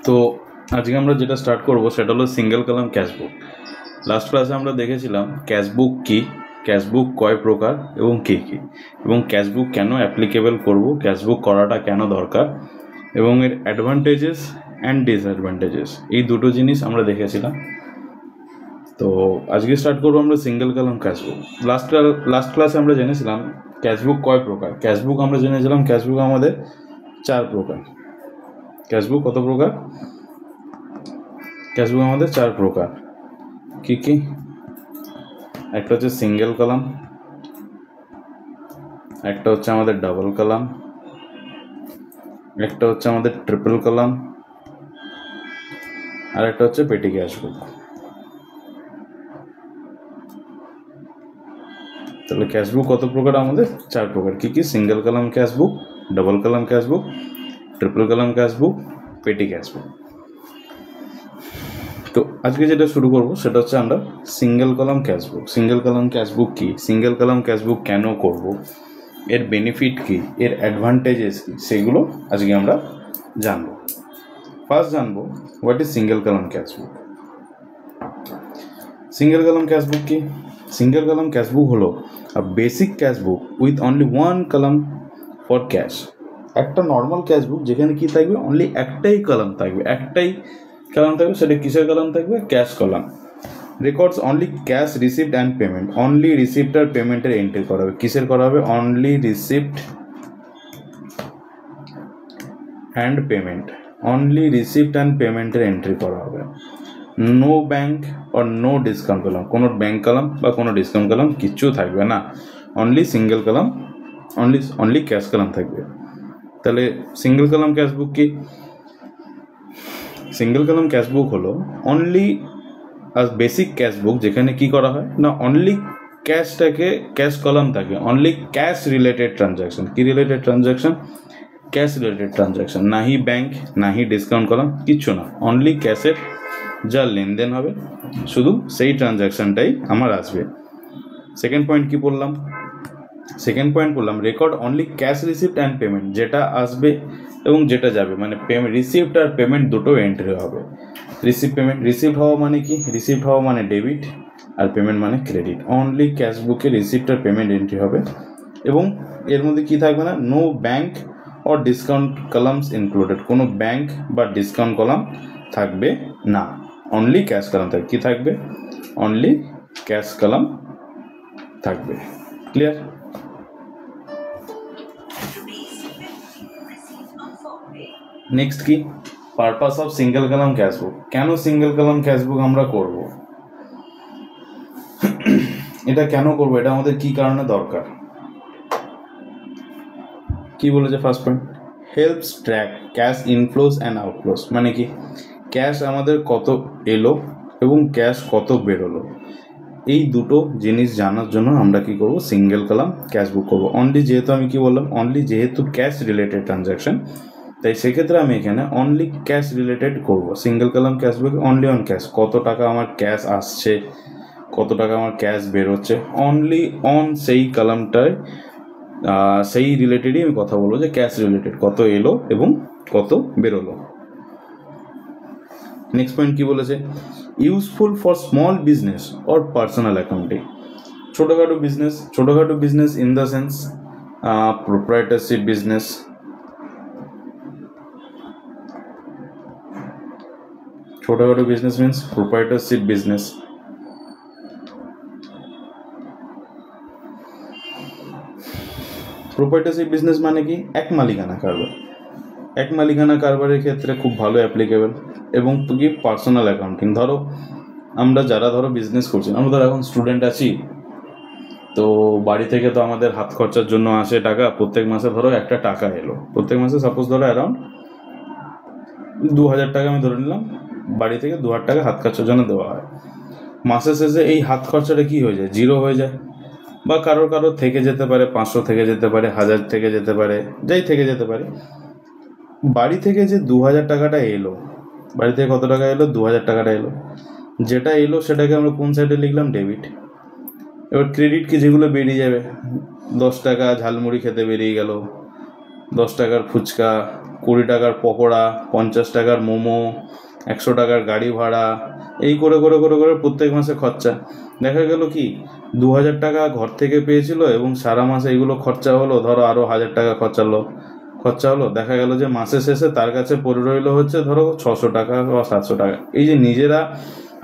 তো আজকে আমরা যেটা স্টার্ট করব সেটা হলো সিঙ্গেল কলাম ক্যাশবুক। লাস্ট ক্লাসে আমরা দেখেছিলাম ক্যাশবুক কি, ক্যাশবুক কয় প্রকার এবং কী কী, এবং ক্যাশবুক কেন অ্যাপ্লিকেবল করব, ক্যাশবুক করাটা কেন দরকার, এবং এর অ্যাডভান্টেজেস অ্যান্ড ডিসঅ্যাডভান্টেজেস, এই দুটো জিনিস আমরা দেখেছিলাম। তো আজকে স্টার্ট করবো আমরা সিঙ্গেল কলাম ক্যাশবুক। লাস্ট ক্লাসে আমরা জেনেছিলাম ক্যাশবুক কয় প্রকার। ক্যাশবুক আমরা জেনেছিলাম ক্যাশবুক আমাদের 4 প্রকার। ক্যাশবুক কত প্রকার? ক্যাশবুক আমাদের 4 প্রকার। কি কি? একটা হচ্ছে সিঙ্গেল কলাম, একটা হচ্ছে আমাদের ডাবল কলাম, একটা হচ্ছে আমাদের ট্রিপল কলাম, আর একটা হচ্ছে পেটি ক্যাশবুক। তাহলে ক্যাশবুক কত প্রকার? আমাদের 4 প্রকার। কি কি? Single column cashbook, double column cashbook, triple column cashbook, পেটি ক্যাশবুক। তো আজকে যেটা শুরু করব সেটা হচ্ছে আমরা single column cashbook. Single column cashbook কি, সিঙ্গেল কলাম ক্যাশবুক কেন করব, এর বেনিফিট কি, এর অ্যাডভান্টেজেস কি, সেগুলো আজকে আমরা জানবো। ফার্স্ট জানবো what is single column cashbook. Single column cashbook কি? সিঙ্গেল কলাম ক্যাশবুক হলো basic cashbook with only one column for cash. একটা নর্মাল ক্যাশবুক যেখানে কি থাকবে, অনলি একটাই কলাম থাকবে, সেটা কিসের কলাম থাকবে? Cash column. Records only cash receipt and payment. Only receipt আর পেমেন্টের এন্ট্রি করা হবে। কিসের করা হবে? Only receipt and payment. Only receipt and পেমেন্টের এন্ট্রি করা হবে। নো ব্যাংক আর নো ডিসকাউন্ট কলাম। কোনো ব্যাংক কলাম বা কোনো ডিসকাউন্ট কলাম কিচ্ছু থাকবে না। Only single column, only cash column থাকবে। তাহলে সিঙ্গেল কলাম ক্যাশবুক কি? সিঙ্গেল কলাম ক্যাশবুক হলো অনলি বেসিক ক্যাশবুক যেখানে কি করা হয় না, অনলি ক্যাশটাকে ক্যাশ কলাম থাকে, অনলি ক্যাশ রিলেটেড ট্রানজ্যাকশন। কি related transaction? Cash related transaction. না হি ব্যাংক, না হি ডিসকাউন্ট কলাম, কিচ্ছু না। অনলি ক্যাশের যা লেনদেন হবে শুধু সেই ট্রানজ্যাকশনটাই আমার আসবে। সেকেন্ড পয়েন্ট কি বললাম? সেকেন্ড পয়েন্ট বললাম record only cash receipt and payment. যেটা আসবে এবং যেটা যাবে, মানে পেমেন্ট, রিসিপ্ট আর পেমেন্ট দুটো এন্ট্রি হবে। রিসিপ্ট হওয়া মানে কি? রিসিপ্ট হওয়া মানে ডেবিট আর পেমেন্ট মানে ক্রেডিট। অনলি ক্যাশবুকে রিসিপ্ট আর পেমেন্ট এন্ট্রি হবে এবং এর মধ্যে কি থাকবে না, no bank or discount columns included. কোনো ব্যাংক বা ডিসকাউন্ট কলাম থাকবে না, অনলি ক্যাশ কলাম থাকবে। কি থাকবে? অনলি ক্যাশ কলাম থাকবে। ক্লিয়ার? নেক্সট কি? Purpose of single column cashbook. কেন সিঙ্গেল কলাম ক্যাশবুক আমরা করব, এটা কেন করব, এটা আমাদের কি কারণে দরকার? কি বলেছে first point? Helps track cash inflows and outflows. মানে কি? ক্যাশ আমাদের কত এলো এবং ক্যাশ কত বেরোলো, এই দুটো জিনিস জানার জন্য আমরা কি করব? সিঙ্গেল কলাম ক্যাশবুক করব। অনলি, যেহেতু আমি কি বললাম, অনলি যেহেতু ক্যাশ রিলেটেড ট্রানজ্যাকশন, তাই সেক্ষেত্রে আমি এখানে অনলি ক্যাশ রিলেটেড করব। Single column cashbook only on cash. কত টাকা আমার ক্যাশ আসছে, কত টাকা আমার ক্যাশ বেরোচ্ছে, অনলি অন সেই কলামটায় সেই রিলেটেডই আমি কথা বলবো, যে ক্যাশ রিলেটেড কত এলো এবং কত বেরোলো। নেক্সট পয়েন্ট কি বলেছে? Useful for small business or personal accounting. ছোটোখাটো business in the sense proprietorship business, ছোটোখাটো business means proprietorship business. Proprietorship business মানে কি? এক মালিকানা কারবার। এক মালিকানা কারবারের ক্ষেত্রে খুব ভালো অ্যাপ্লিকেবল। এবং কি? Personal accounting. ধরো আমরা যারা বিজনেস করছি, আমরা ধরো এখন স্টুডেন্ট আছি, তো বাড়ি থেকে তো আমাদের হাত খরচার জন্য আসে টাকা। প্রত্যেক মাসে ধরো একটা টাকা এলো, প্রত্যেক মাসে সাপোজ ধরো অ্যারাউন্ড 2000 টাকা আমি ধরে নিলাম, বাড়ি থেকে 2000 টাকা হাত খরচার জন্য দেওয়া হয়। মাসের শেষে এই হাত খরচাটা কি হয়ে যায়? জিরো হয়ে যায়। বা কারোর থেকে যেতে পারে 500 থেকে যেতে পারে, 1000 থেকে যেতে পারে, যাই থেকে যেতে পারে। বাড়ি থেকে যে 2000 টাকাটা এলো, বাড়ি থেকে কত টাকা এলো? 2000 টাকাটা এলো। যেটা এলো সেটাকে আমরা কোন সাইডে লিখলাম? ডেবিট। এবার ক্রেডিট কি? যেগুলো বেরিয়ে যাবে, 10 টাকা ঝালমুড়ি খেতে বেরিয়ে গেল, 10 টাকার ফুচকা, 20 টাকার পকোড়া, 50 টাকার মোমো, 100 টাকার গাড়ি ভাড়া, এই করে করে করে করে প্রত্যেক মাসে খরচা। দেখা গেল কি 2000 টাকা ঘর থেকে পেয়েছিল এবং সারা মাসে এইগুলো খরচা হলো, ধরো আরও 1000 টাকা খরচা হলো। দেখা গেল যে মাসের শেষে তার কাছে পড়ে রইলো হচ্ছে ধরো 600 টাকা বা 700 টাকা। এই যে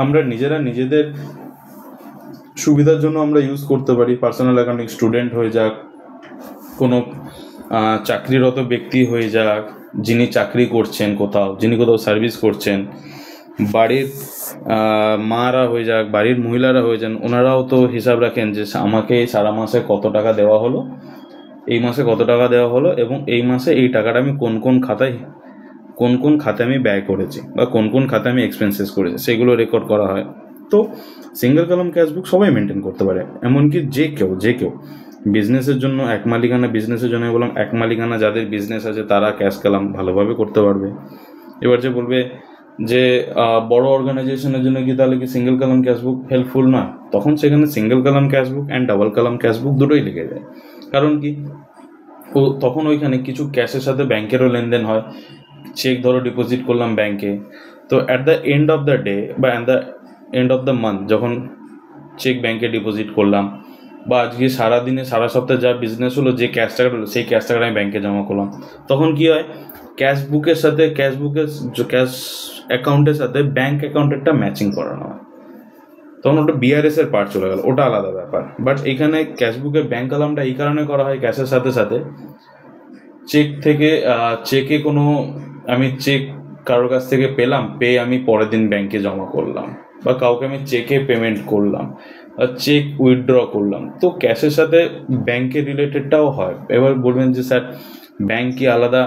আমরা নিজেদের সুবিধার জন্য আমরা ইউজ করতে পারি। পার্সোনাল অ্যাকাউন্টিং স্টুডেন্ট হয়ে যাক, কোনো চাকরিরত ব্যক্তি হয়ে যাক, যিনি চাকরি করছেন কোথাও, যিনি কোথাও সার্ভিস করছেন, বাড়ির মারা হয়ে যাক, বাড়ির মহিলারা হয়ে যান, ওনারাও তো হিসাব রাখেন যে আমাকে সারা মাসে কত টাকা দেওয়া হলো, এই মাসে কত টাকা দেওয়া হলো, এবং এই মাসে এই টাকাটা আমি কোন কোন খাতে আমি ব্যয় করেছি বা কোন কোন খাতে আমি এক্সপেন্সেস করেছি, সেগুলো রেকর্ড করা হয়। তো সিঙ্গেল কলাম ক্যাশবুক সবাই মেনটেন করতে পারে, এমনকি যে কেউ বিজনেসের জন্য এক মালিকানা, বিজনেসের জন্য বললাম এক মালিকানা যাদের বিজনেস আছে তারা ক্যাশ কলাম ভালোভাবে করতে পারবে। এবার যে বলবে যে বড় অর্গানাইজেশনের জন্য কি তাহলে কি সিঙ্গেল কলাম ক্যাশবুক হেল্পফুল না, তখন সেখানে single column cashbook and double column cashbook দুটোই লেগে যায়। কারণ কি তখন ওইখানে কিছু ক্যাশের সাথে ব্যাংকেরও লেনদেন হয়। চেক ধরো ডিপোজিট করলাম ব্যাংকে, তো at the end of the day বা at the end of the month যখন চেক ব্যাংকে ডিপোজিট করলাম, বা আজকে সারাদিনে সারা সপ্তাহে যা বিজনেস হলো, যে ক্যাশ টাকাটা হলো সেই ক্যাশ টাকাটা আমি ব্যাংকে জমা করলাম, তখন কি হয় ক্যাশ অ্যাকাউন্টের সাথে ব্যাংক অ্যাকাউন্টেরটা ম্যাচিং করানো হয়, তখন ওটা বিআরএস এর পার্ট চলে গেল, ওটা আলাদা ব্যাপার। বাট এখানে ক্যাশবুকের ব্যাংক কলামটা এই কারণে করা হয়, ক্যাশের সাথে সাথে চেকে কোনো আমি চেক কারোর কাছ থেকে পেয়ে আমি পরের দিন ব্যাংকে জমা করলাম, বা কাউকে আমি চেকে পেমেন্ট করলাম, চেক উইথড্র করলাম, তো ক্যাশের সাথে ব্যাংকের রিলেটেডটাও হয়। এবার বলবেন যে স্যার ব্যাংক কি আলাদা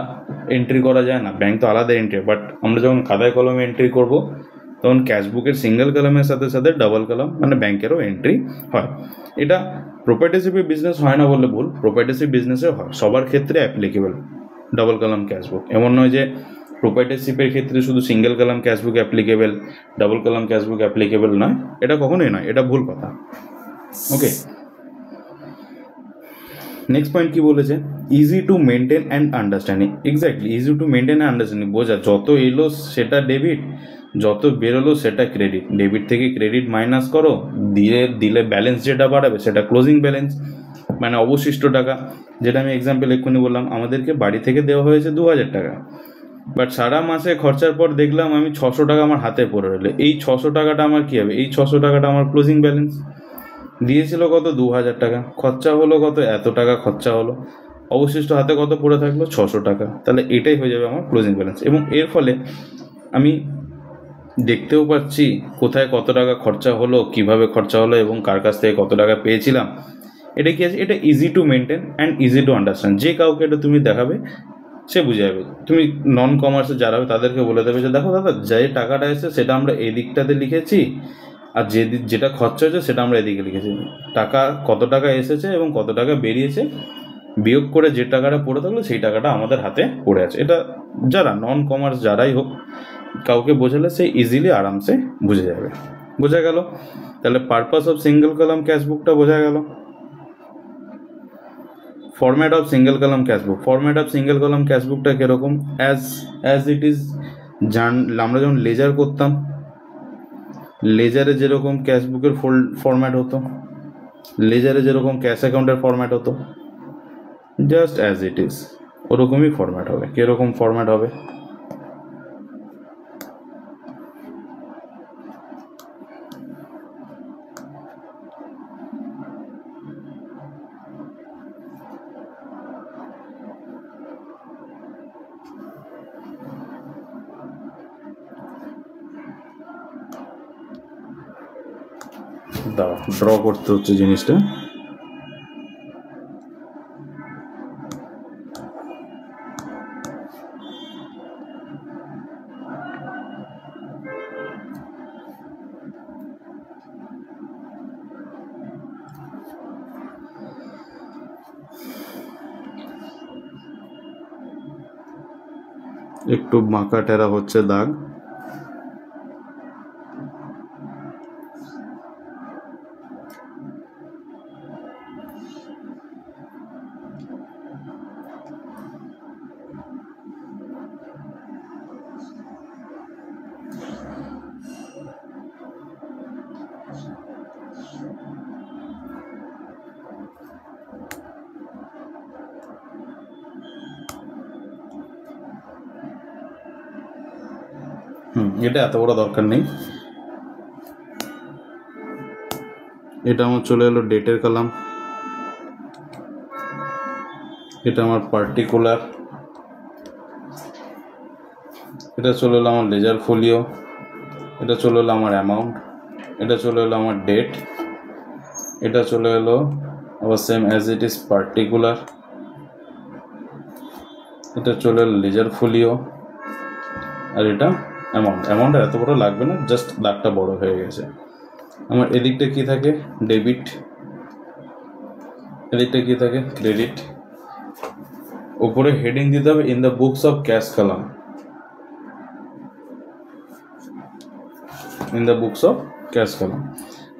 এন্ট্রি করা যায় না? ব্যাংক তো আলাদা এন্ট্রি, বাট আমরা যখন খাতায় কলমে এন্ট্রি করব তখন ক্যাশবুকের সিঙ্গেল কলামের সাথে সাথে ডাবল কলাম মানে ব্যাংকেরও এন্ট্রি হয়। এটা প্রোপ্রাইটারশিপে বিজনেস হয় না বললে ভুল, প্রোপ্রাইটারশিপ বিজনেসে হয়, সবার ক্ষেত্রে অ্যাপ্লিকেবল ডাবল কলাম ক্যাশবুক। এমন নয় যে প্রোপ্রাইটারশিপের ক্ষেত্রে শুধু single column cashbook applicable, double column cashbook applicable নয়, এটা কখনোই নয়, এটা ভুল কথা। ওকে, নেক্সট পয়েন্ট কি বলেছে, easy to maintain and understanding. Exactly, easy to maintain and understanding, বোঝা, যত এলো সেটা ডেবিট, যত বেরোলো সেটা ক্রেডিট, ডেবিট থেকে ক্রেডিট মাইনাস করো, দিলে ব্যালেন্স যেটা বাড়াবে সেটা ক্লোজিং ব্যালেন্স, মানে অবশিষ্ট টাকা। যেটা আমি এক্সাম্পল এক্ষুনি বললাম, আমাদেরকে বাড়ি থেকে দেওয়া হয়েছে 2000 টাকা, বাট সারা মাসে খরচার পর দেখলাম আমি 600 টাকা আমার হাতে পড়ে রইলো। এই 600 টাকাটা আমার কী হবে? এই 600 টাকাটা আমার ক্লোজিং ব্যালেন্স। দিয়েছিল কত? 2000 টাকা, খরচা হলো কত? এত টাকা খরচা হলো, অবশিষ্ট হাতে কত পড়ে থাকলো? 600 টাকা। তাহলে এটাই হয়ে যাবে আমার ক্লোজিং ব্যালেন্স, এবং এর ফলে আমি দেখতেও পাচ্ছি কোথায় কত টাকা খরচা হলো, কিভাবে খরচা হলো, এবং কার কাছ থেকে কত টাকা পেয়েছিলাম। এটা কি আছে? এটা easy to maintain and easy to understand. যে কাউকে এটা তুমি দেখাবে সে বুঝে যাবে। তুমি নন কমার্সে যারা হবে তাদেরকে বলে দেবে যে দেখো দাদা, যে টাকাটা এসেছে সেটা আমরা এই দিকটাতে লিখেছি, আর যেটা খরচা হয়েছে সেটা আমরা এদিকে লিখেছি। টাকা কত টাকা এসেছে এবং কত টাকা বেরিয়েছে বিয়োগ করে যে টাকাটা পড়ে থাকলো সেই টাকাটা আমাদের হাতে পড়ে আছে। এটা যারা নন কমার্স যারাই হোক, কাউকে বোঝালে সে ইজিলি আরামসে বুঝে যাবে। বোঝা গেল? তাহলে পারপাস অফ সিঙ্গেল কলাম ক্যাশবুকটা বোঝা গেল। Format of single column cashbook, format of single column ক্যাশবুকটা কীরকম? অ্যাজ ইট ইজ, আমরা যখন লেজার করতাম, লেজারে যেরকম ক্যাশবুকের ফরম্যাট হতো, লেজারে যেরকম ক্যাশ অ্যাকাউন্টের ফরম্যাট হতো, জাস্ট অ্যাজ ইট ইজ ওরকমই ফরম্যাট হবে। কীরকম ফরম্যাট হবে? দাঁড়া, ড্র করতে হচ্ছে জিনিসটা। একটু বাঁকা টেরা হচ্ছে দাগ। এটা এত বড় দরকার নেই। এটা আমার চলে এলো ডেটের কলাম, এটা আমার পার্টিকুলার, এটা চলে এলো আমার লেজার ফোলিও, এটা চলে এলো আমার অ্যামাউন্ট, এটা চলে এলো আমার ডেট, এটা চলে এলো আবার same as it is particular, এটা চলে এলো লেজার ফোলিও, আর এটা অ্যামাউন্ট এত বড় লাগবে না, জাস্ট দাগটা বড় হয়ে গেছে। আমার এদিকটা কি থাকে? ডেবিট, এদিকটা কি থাকে? ক্রেডিট। উপরে হেডিং দিতে হবে in the books of cash column, in the books of cash column.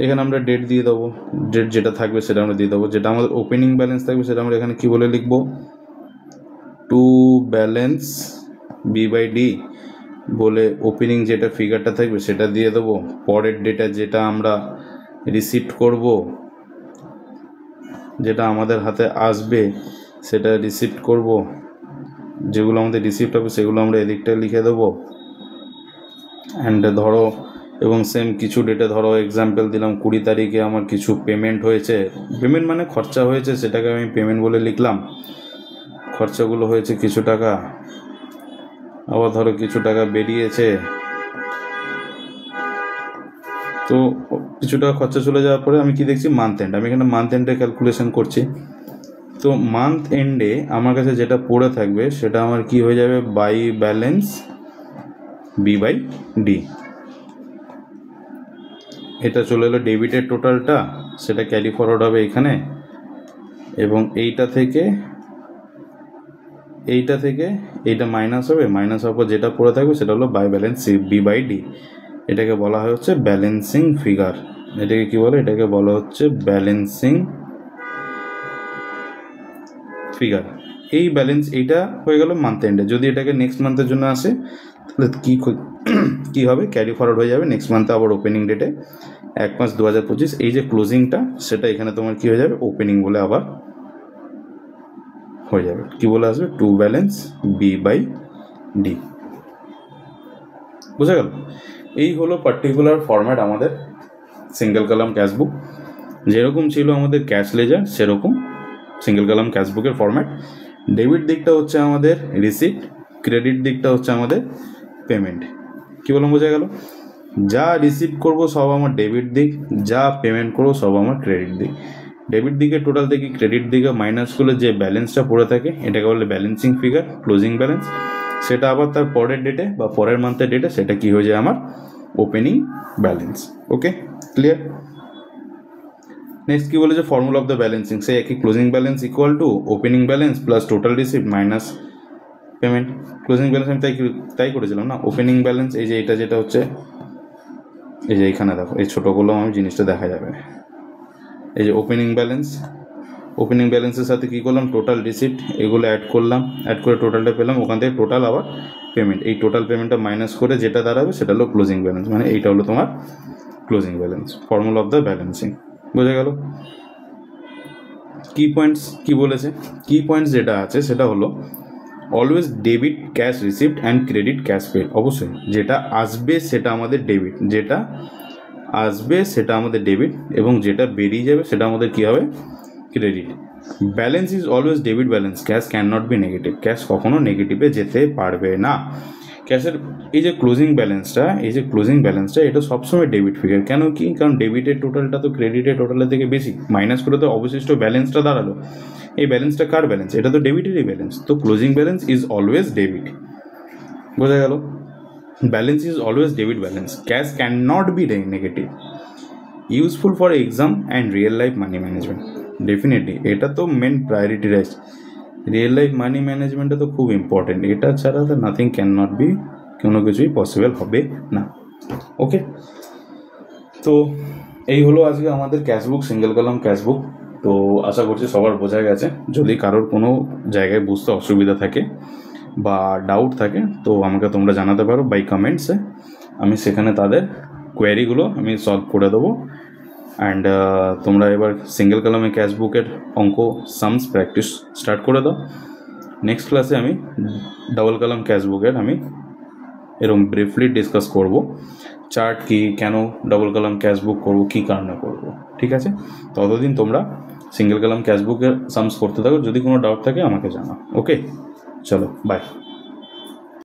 এখানে আমরা ডেট দিয়ে দেবো, ডেট যেটা থাকবে সেটা আমরা দিয়ে দেবো। যেটা আমাদের ওপেনিং ব্যালেন্স থাকবে সেটা আমরা এখানে কি বলে লিখবো? টু ব্যালেন্স B/D বলে ওপেনিং যেটা ফিগারটা থাকবে সেটা দিয়ে দেবো। পরের ডেটা যেটা আমরা রিসিপ্ট করব, যেটা আমাদের হাতে আসবে সেটা রিসিপ্ট করব, যেগুলো আমাদের রিসিপ্ট হবে সেগুলো আমরা এদিকটা লিখে দেবো। অ্যান্ড ধরো, এবং সেম কিছু ডেটে ধরো এক্সাম্পল দিলাম 20 তারিখে আমার কিছু পেমেন্ট হয়েছে, পেমেন্ট মানে খরচা হয়েছে, সেটাকে আমি পেমেন্ট বলে লিখলাম। খরচাগুলো হয়েছে কিছু টাকা, আবার ধরো কিছু টাকা বেরিয়েছে, তো কিছু টাকা খরচা চলে যাওয়ার পরে আমি কি দেখছি? Month end. আমি এখানে মান্থ এন্ডে ক্যালকুলেশন করছি। তো মান্থ এন্ডে আমার কাছে যেটা পড়ে থাকবে সেটা আমার কি হয়ে যাবে? By balance B/D। এটা চলে এলো ডেবিটের টোটালটা, সেটা ক্যারি ফরওয়ার্ড হবে এখানে, এবং এইটা থেকে এইটা মাইনাস হবে, মাইনাস হওয়ার পর যেটা পড়ে থাকবে সেটা হলো বাই ব্যালেন্স B/D। এটাকে বলা হয় হচ্ছে ব্যালেন্সিং ফিগার। এটাকে কি বলে? এটাকে বলা হচ্ছে ব্যালেন্সিং ফিগার। এই ব্যালেন্স এইটা হয়ে গেল মান্থ এন্ডে। যদি এটাকে নেক্সট মান্থের জন্য আসে তাহলে কি হবে? ক্যারি ফরওয়ার্ড হয়ে যাবে নেক্সট মান্থে আবার ওপেনিং ডেটে 1/5/2025। এই যে ক্লোজিংটা সেটা এখানে তোমার কি হয়ে যাবে? ওপেনিং বলে আবার হয়ে যাবে। কি বলে আসবে? To balance B/D। বুঝা গেল? এই হলো পার্টিকুলার ফরম্যাট আমাদের সিঙ্গেল কলাম ক্যাশবুক। যেরকম ছিল আমাদের ক্যাশ লেজার সেরকম সিঙ্গেল কলাম ক্যাশবুকের ফরম্যাট। ডেবিট দিকটা হচ্ছে আমাদের রিসিপ্ট, ক্রেডিট দিকটা হচ্ছে আমাদের পেমেন্ট। কি বললাম? বোঝা গেল? যা রিসিভ করব সব আমার ডেবিট দিক, যা পেমেন্ট করবো সব আমার ক্রেডিট দিক। ডেবিট দিকে টোটাল থেকে ক্রেডিট দিকে মাইনাস করলে যে ব্যালেন্সটা পড়ে থাকে এটাকে বলে ব্যালেন্সিং ফিগার, ক্লোজিং ব্যালেন্স। সেটা আবার তার পরের ডেটে বা পরের মান্থের ডেটে সেটা কি হয়ে যায়? আমার ওপেনিং ব্যালেন্স। ওকে, ক্লিয়ার? নেক্সট কি বলেছে? Formula of the balancing. সেই একই, closing balance equal to opening balance plus total receipt minus payment. Closing balance আমি তাই করেছিলাম না? ওপেনিং ব্যালেন্স, এই যে এটা যেটা হচ্ছে, এই যে এইখানে দেখো, এই ছোটোগুলো আমি জিনিসটা দেখা যাবে। এই যে ওপেনিং ব্যালেন্স, ওপেনিং ব্যালেন্সের সাথে কী করলাম? টোটাল রিসিপ্ট এগুলো অ্যাড করলাম, অ্যাড করে টোটালটা পেলাম। ওখান থেকে টোটাল আবার পেমেন্ট, এই টোটাল পেমেন্টটা মাইনাস করে যেটা দাঁড়াবে সেটা হলো ক্লোজিং ব্যালেন্স। মানে এইটা হলো তোমার closing balance, formula of the balancing. বোঝা গেল? কি পয়েন্টস কি বলেছে? কি পয়েন্টস যেটা আছে সেটা হলো always debit cash receipt and credit cash paid. অবশ্যই যেটা আসবে সেটা আমাদের ডেবিট, যেটা আসবে সেটা আমাদের ডেবিট, এবং যেটা বেরিয়ে যাবে সেটা আমাদের কী হবে? Credit. Balance is always debit balance, cash can not be negative. Cash কখনো নেগেটিভে যেতে পারবে না। ক্যাশের এই যে ক্লোজিং ব্যালেন্সটা এটা সবসময় ডেবিট ফিগার। কেন কি? কারণ ডেবিটের টোটালটা তো ক্রেডিটের টোটালের থেকে বেশি, মাইনাস করে তো অবশিষ্ট ব্যালেন্সটা দাঁড়ালো। এই ব্যালেন্সটা কার ব্যালেন্স? এটা তো ডেবিটেরই ব্যালেন্স। তো closing balance is always debit. বোঝা গেল? Balance is always debit balance, cash can not be negative. Useful for exam and real life money management. Definitely এটা তো main priority rise. Real life money ম্যানেজমেন্টটা তো খুব important, এটা ছাড়া তো নাথিং ক্যান নট বি, কোনো কিছুই পসিবল হবে না। ওকে, তো এই হলো আজকে আমাদের ক্যাশবুক, সিঙ্গেল কলাম ক্যাশবুক। তো আশা করছি সবার বোঝা গেছে। যদি কারোর কোনো জায়গায় বুঝতে অসুবিধা থাকে বা ডাউট থাকে তো আমাকে তোমরা জানাতে পারো বাই কমেন্টসে। আমি সেখানে তাদের কোয়ারিগুলো আমি সলভ করে দেবো। অ্যান্ড তোমরা এবার সিঙ্গেল কলামে ক্যাশবুকের অঙ্ক সামস প্র্যাকটিস স্টার্ট করে দাও। নেক্সট ক্লাসে আমি ডাবল কলাম ক্যাশবুকের আমি এরকম ব্রিফলি ডিসকাস করব, চার্ট কি, কেন ডাবল কলাম ক্যাশ বুক করবো, কী কারণে করবো। ঠিক আছে, ততদিন তোমরা সিঙ্গেল কলাম ক্যাশ বুকের সামস করতে থাকো, যদি কোনো ডাউট থাকে আমাকে জানাও। ওকে, চলো বাই।